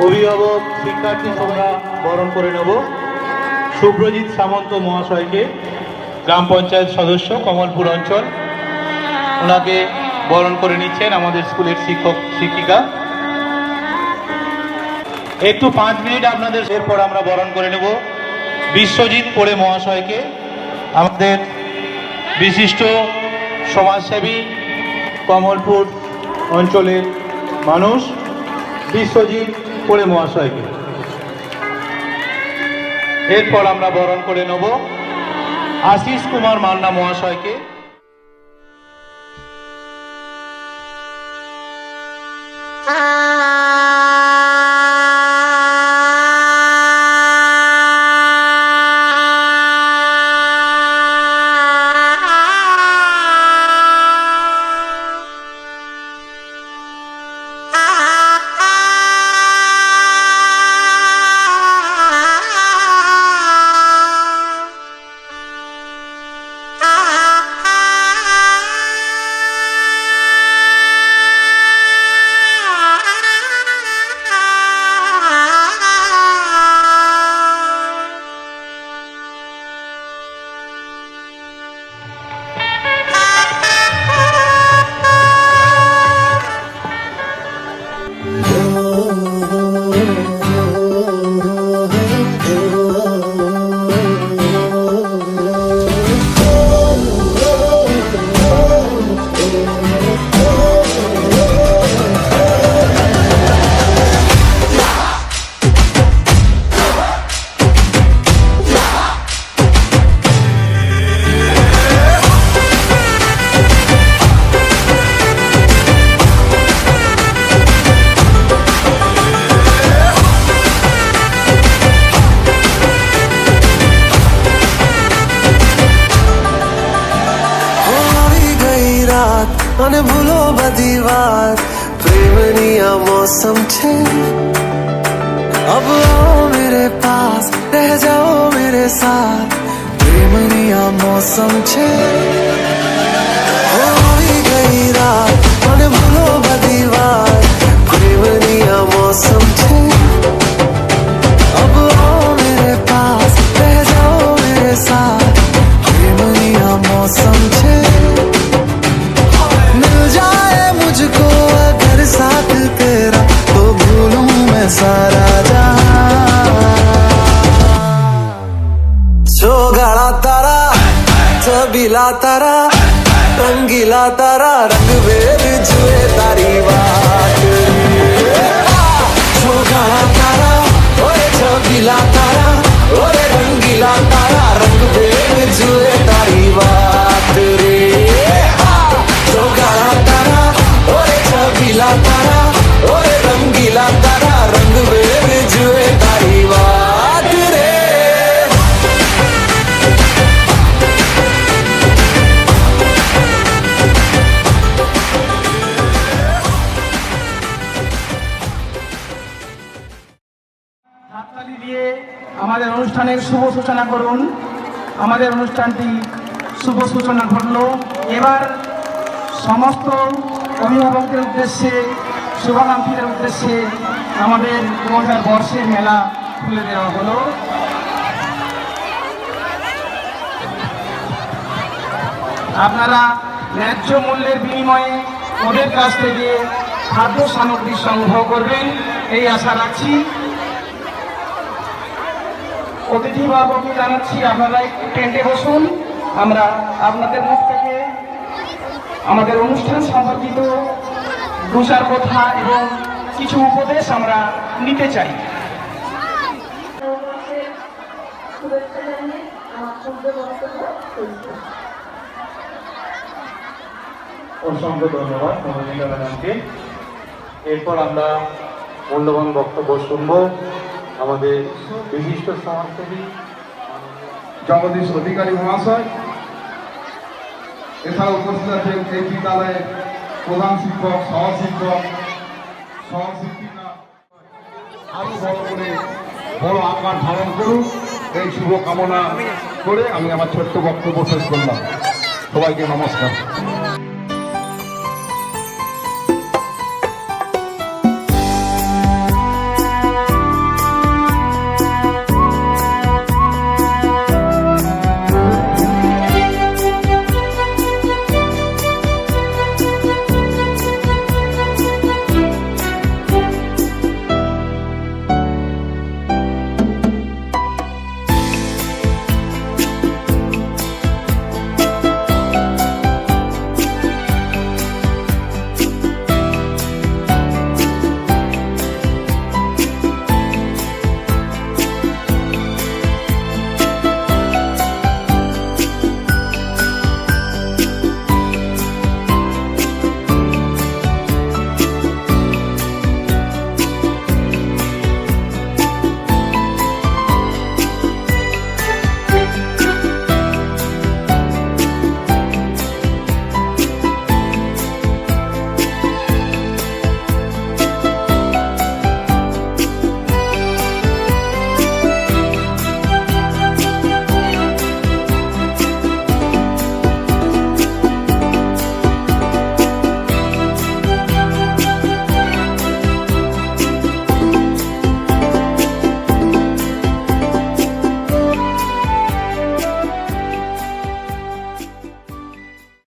অভিভাবক শিক্ষার্থী আমরা বরণ করে নেব সুব্রজিৎ সামন্ত মহাশয়কে, গ্রাম পঞ্চায়েত সদস্য কমলপুর অঞ্চল। ওনাকে বরণ করে নিচ্ছেন আমাদের স্কুলের শিক্ষক শিক্ষিকা। একটু 5 মিনিট আপনাদের, এরপর আমরা বরণ করে নেব বিশ্বজিৎ পোড়ে মহাশয়কে, আমাদের বিশিষ্ট সমাজসেবী কমলপুর অঞ্চলের মানুষ বিশ্বজিৎ পোড়ে মহাশয়কে। এরপর আমরা বরণ করে নেব আশিস কুমার মান্না মহাশয়কে। અને ભૂલો બધી વાત પ્રેમની આ મૌસમ છે अब आओ मेरे पास रह जाओ मेरे साथ प्रेमनी आ मौसम छे होई गई रात मन भूलो बधी बात प्रेमनी आ मौसम छे अब आओ मेरे पास रह जाओ मेरे साथ प्रेमनी आ मौसम छे मिल जाए मुझको अगर साथ तेरा तो भूलूं मैं सारा गाड़ा तारा छबीला तारा रंगीला तारा रंग बेर जुए तारी बात गाड़ा तारा ओए छबीला तारा ओए रंगीला तारा रंग बेर जुए तारी बात रे गाड़ा तारा ओए छबीला तारा ओए रंगीला तारा रंग बेर जुए तारी बात रे হাততালি দিয়ে আমাদের অনুষ্ঠানের শুভ সূচনা করুন। আমাদের অনুষ্ঠানটি শুভ সূচনা ঘটল। এবার সমস্ত অভিভাবকদের উদ্দেশ্যে, শুভাকাঙ্ক্ষীদের উদ্দেশ্যে আমাদের 2000 বর্ষের মেলা খুলে দেওয়া হলো। আপনারা ন্যায্য মূল্যের বিনিময়ে ওদের কাছ থেকে খাদ্য সামগ্রী সংগ্রহ করবেন এই আশা রাখছি। অতিথিভাবকে জানাচ্ছি আপনারা একটু টেন্টে বসুন। আমরা আপনাদের মুখ থেকে আমাদের অনুষ্ঠান সম্পর্কিত 2-4 কথা এবং কিছু উপদেশ আমরা নিতে চাই। অসংখ্য ধন্যবাদ নবনীতা ম্যাডামকে। এরপর আমরা মূল্যবান বক্তব্য শুনব আমাদের বিশিষ্ট সমাজসেবী জগদীশ অধিকারী মহাশয়। এছাড়া উপস্থিত আছেন এই বিদ্যালয়ের প্রধান শিক্ষক, সহশিক্ষক, সহশিক্ষিকা। আরো বড় করে বড় আকার ধারণ করুক এই শুভ কামনা করে আমি আমার ছোট্ট বক্তব্য শেষ করলাম। সবাইকে নমস্কার।